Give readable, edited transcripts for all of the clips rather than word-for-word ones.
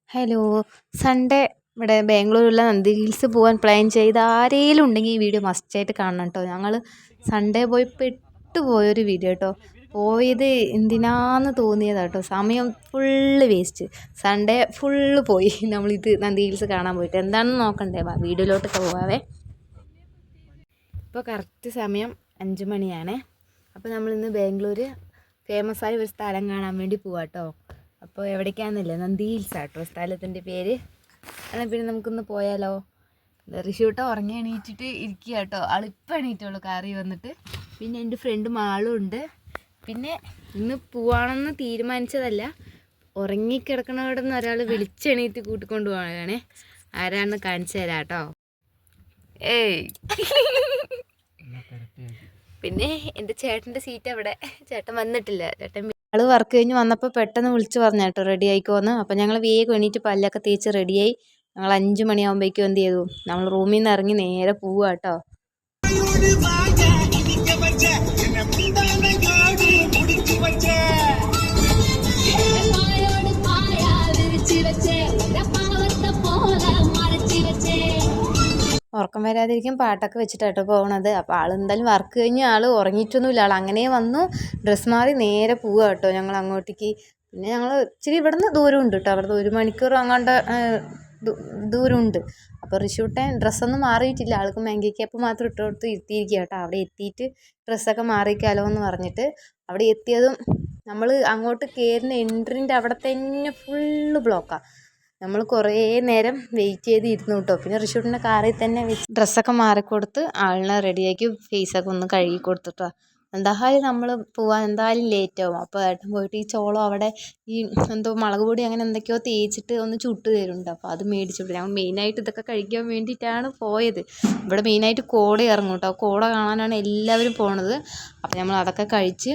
Hello. Sunday ഇവിടെ ബാംഗ്ലൂരുള്ള നന്ദി hills പോകാൻ പ്ലാൻ ചെയ്ത ആരെങ്കിലും ഉണ്ടെങ്കിൽ ഈ വീഡിയോ മസ്റ്റായിട്ട് കാണണം കേട്ടോ. ഞങ്ങൾ സൺഡേ പോയി പെട്ടുപോയൊരു വീഡിയോ കേട്ടോ. പോയത് എന്തിനാന്ന് തോന്നിയതാട്ടോ. സമയം ഫുള്ള് വേസ്റ്റ്. സൺഡേ ഫുള്ള് പോയി നമ്മളിത് നന്ദി ഹിൽസ് കാണാൻ പോയിട്ട്. എന്താണെന്ന് നോക്കണ്ടേ? വീഡിയോയിലോട്ടൊക്കെ പോവാവേ. ഇപ്പോൾ കറക്റ്റ് സമയം 5 മണിയാണ്. അപ്പോൾ നമ്മളിന്ന് ബാംഗ്ലൂർ ഫേമസ് ആയ ഒരു സ്ഥലം കാണാൻ വേണ്ടി പോവാട്ടോ. അപ്പോൾ എവിടേക്കാണെന്നില്ല, നന്ദി ഹിൽസ് ആട്ടോ സ്ഥലത്തിൻ്റെ പേര്. എന്നാൽ പിന്നെ നമുക്കൊന്ന് പോയാലോ? ഋഷിയൂട്ട ഉറങ്ങി എണീറ്റിട്ട് ഇരിക്കുക കേട്ടോ. ആളിപ്പോൾ എണീറ്റുള്ളൂ കയറി വന്നിട്ട്. പിന്നെ എൻ്റെ ഫ്രണ്ട് മാളും ഉണ്ട്. പിന്നെ ഇന്ന് പോവാണെന്ന് തീരുമാനിച്ചതല്ല, ഉറങ്ങിക്കിടക്കണവിടെ നിന്ന് ഒരാൾ വിളിച്ചെണീറ്റ് കൂട്ടിക്കൊണ്ട് പോവുകയാണേ. ആരാണെന്ന് കാണിച്ചു തരാം കേട്ടോ. ഏയ് പിന്നെ എൻ്റെ ചേട്ടൻ്റെ സീറ്റ് അവിടെ. ചേട്ടൻ വന്നിട്ടില്ല. ചേട്ടൻ ആൾ വർക്ക് കഴിഞ്ഞ് വന്നപ്പോൾ പെട്ടെന്ന് വിളിച്ച് പറഞ്ഞു കേട്ടോ റെഡി ആയിക്കോന്ന്. അപ്പോൾ ഞങ്ങൾ വേഗം എണീറ്റ് പല്ലൊക്കെ തേച്ച് റെഡിയായി. ഞങ്ങൾ 5 മണിയാകുമ്പോഴേക്കും എന്ത് ചെയ്തു, നമ്മൾ റൂമിൽ നിന്ന് ഇറങ്ങി നേരെ പോവുക കേട്ടോ. ഉറക്കം വരാതിരിക്കും പാട്ടൊക്കെ വെച്ചിട്ടാട്ടോ പോകണത്. അപ്പോൾ ആൾ എന്തായാലും വർക്ക് കഴിഞ്ഞ് ആൾ ഉറങ്ങിയിട്ടൊന്നുമില്ല. ആൾ അങ്ങനെ വന്നു ഡ്രസ്സ് മാറി നേരെ പോവുക കേട്ടോ ഞങ്ങൾ അങ്ങോട്ടേക്ക്. പിന്നെ ഞങ്ങൾ ഇച്ചിരി ഇവിടുന്ന് ദൂരമുണ്ട് കേട്ടോ. അവിടുന്ന് 1 മണിക്കൂർ അങ്ങോട്ട് ദൂരമുണ്ട്. അപ്പോൾ ഋഷിയൂട്ടൻ ഡ്രസ്സൊന്നും മാറിയിട്ടില്ല. ആൾക്ക് മാങ്കി ക്യാപ്പ് മാത്രം ഇട്ട് കൊടുത്ത് ഇരുത്തിയിരിക്കുക കേട്ടോ. അവിടെ എത്തിയിട്ട് ഡ്രസ്സൊക്കെ മാറിക്കാലോ എന്ന് പറഞ്ഞിട്ട് അവിടെ എത്തിയതും നമ്മൾ അങ്ങോട്ട് കയറുന്ന എൻട്രിൻ്റെ അവിടെ തന്നെ ഫുള്ള് ബ്ലോക്കാണ്. നമ്മൾ കുറേ നേരം വെയിറ്റ് ചെയ്ത് ഇരുന്നു കേട്ടോ. പിന്നെ ഋഷിയൂട്ടിൻ്റെ കാറിൽ തന്നെ വെച്ച് ഡ്രസ്സൊക്കെ മാറിക്കൊടുത്ത് ആളിനെ റെഡിയാക്കി ഫേസൊക്കെ ഒന്ന് കഴുകി കൊടുത്തിട്ടോ. എന്തായാലും നമ്മൾ പോകാൻ എന്തായാലും ലേറ്റ് ആവും. അപ്പോൾ ഏട്ടൻ പോയിട്ട് ഈ ചോളം അവിടെ ഈ എന്തോ മുളക് പൊടി അങ്ങനെ എന്തൊക്കെയോ തേച്ചിട്ട് ഒന്ന് ചുട്ട് തരുന്നുണ്ട്. അപ്പോൾ അത് മേടിച്ചിട്ട് ഞങ്ങൾ മെയിനായിട്ട് ഇതൊക്കെ കഴിക്കാൻ വേണ്ടിയിട്ടാണ് പോയത്. ഇവിടെ മെയിനായിട്ട് കോട ഇറങ്ങും കേട്ടോ. കോട കാണാനാണ് എല്ലാവരും പോണത്. അപ്പോൾ നമ്മൾ അതൊക്കെ കഴിച്ച്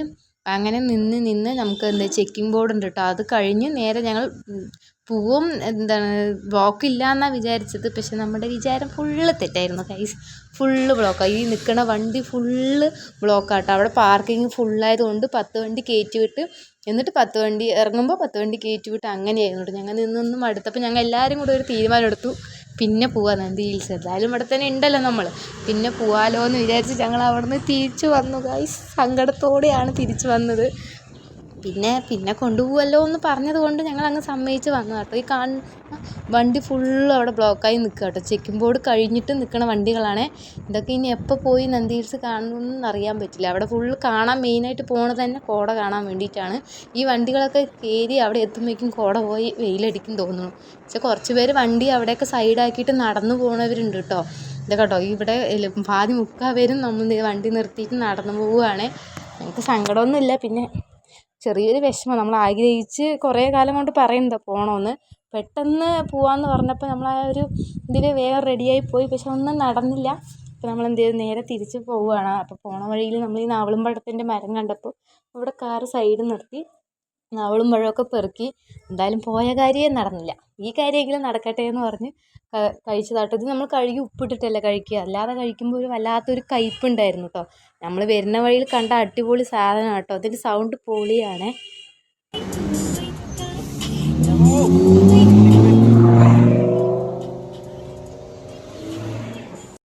അങ്ങനെ നിന്ന് നമുക്ക് എന്താ ചെക്കിംഗ് ബോർഡ് ഉണ്ട് കേട്ടോ. അത് കഴിഞ്ഞ് നേരെ ഞങ്ങൾ പോവും. എന്താണ് ബ്ലോക്ക് ഇല്ല എന്നാണ് വിചാരിച്ചത്. പക്ഷെ നമ്മുടെ വിചാരം ഫുള്ള് തെറ്റായിരുന്നു ഗൈസ്. ഫുള്ള് ബ്ലോക്കാണ്. ഈ നിൽക്കുന്ന വണ്ടി ഫുള്ള് ബ്ലോക്കാട്ടോ. അവിടെ പാർക്കിങ് ഫുള്ളായതുകൊണ്ട് 10 വണ്ടി കയറ്റി വിട്ട്, എന്നിട്ട് 10 വണ്ടി ഇറങ്ങുമ്പോൾ 10 വണ്ടി കയറ്റി വിട്ട് അങ്ങനെയായിരുന്നു കേട്ടോ. ഞങ്ങൾ നിന്നൊന്നും അടുത്തപ്പോൾ ഞങ്ങൾ എല്ലാവരും കൂടെ ഒരു തീരുമാനം എടുത്തു, പിന്നെ പോവാം നന്ദി ഹിൽസ്. എന്തായാലും ഇവിടെ തന്നെ ഉണ്ടല്ലോ നമ്മൾ, പിന്നെ പോവാലോ എന്ന് വിചാരിച്ച് ഞങ്ങൾ അവിടെ നിന്ന് തിരിച്ചു വന്നു ഗൈസ്. സങ്കടത്തോടെയാണ് തിരിച്ചു വന്നത്. പിന്നെ കൊണ്ടുപോകുമല്ലോ എന്ന് പറഞ്ഞത് കൊണ്ട് ഞങ്ങൾ അങ്ങ് സമ്മതിച്ച് വന്നു കേട്ടോ. ഈ കാണുന്ന വണ്ടി ഫുള്ള് അവിടെ ബ്ലോക്കായി നിൽക്കുക കേട്ടോ. ചെക്കിംഗ് ബോർഡ് കഴിഞ്ഞിട്ട് നിൽക്കുന്ന വണ്ടികളാണ് ഇതൊക്കെ. ഇനി എപ്പോൾ പോയി നന്ദി ഹിൽസ് കാണണമെന്ന് അറിയാൻ പറ്റില്ല. അവിടെ ഫുള്ള് കാണാൻ മെയിനായിട്ട് പോണത് തന്നെ കോട കാണാൻ വേണ്ടിയിട്ടാണ്. ഈ വണ്ടികളൊക്കെ കയറി അവിടെ എത്തുമ്പോഴേക്കും കോട പോയി വെയിലടിക്കും തോന്നുന്നു. പക്ഷെ കുറച്ച് പേര് വണ്ടി അവിടെയൊക്കെ സൈഡാക്കിയിട്ട് നടന്നു പോകുന്നവരുണ്ട് കേട്ടോ. ഇതൊക്കെ കേട്ടോ ഇവിടെ പാതി മുക്കാൽ നമ്മൾ വണ്ടി നിർത്തിയിട്ട് നടന്നു പോവുകയാണ്. ഞങ്ങൾക്ക് സങ്കടമൊന്നുമില്ല, പിന്നെ ചെറിയൊരു വിഷമം. നമ്മൾ ആഗ്രഹിച്ച് കുറേ കാലം കൊണ്ട് പറയുന്നതാ പോകണമെന്ന്. പെട്ടെന്ന് പോവാമെന്ന് പറഞ്ഞപ്പോൾ നമ്മൾ ആ ഒരു ഇതിൽ വേഗം റെഡിയായി പോയി. പക്ഷെ ഒന്നും നടന്നില്ല. അപ്പോൾ നമ്മൾ എന്ത് ചെയ്തു, നേരെ തിരിച്ച് പോവുകയാണ്. അപ്പോൾ പോണ വഴിയിൽ നമ്മൾ ഈ നാവളും പഴത്തിൻ്റെ മരം കണ്ടപ്പോൾ അവിടെ കാറ് സൈഡ് നിർത്തി നാവളും പഴമൊക്കെ പെറുക്കി. എന്തായാലും പോയ കാര്യമേ നടന്നില്ല. ഈ കാര്യമെങ്കിലും നടക്കട്ടെ എന്ന് പറഞ്ഞ് കഴിച്ചതാട്ടോ. ഇത് നമ്മൾ കഴുകി ഉപ്പിട്ടിട്ടല്ല കഴിക്കുക. അല്ലാതെ കഴിക്കുമ്പോൾ ഒരു വല്ലാത്തൊരു കയ്പ്പുണ്ടായിരുന്നു കേട്ടോ. നമ്മൾ വരുന്ന വഴിയിൽ കണ്ട അടിപൊളി സാധനം കേട്ടോ. അതിൻ്റെ സൗണ്ട് പൊളിയാണേ.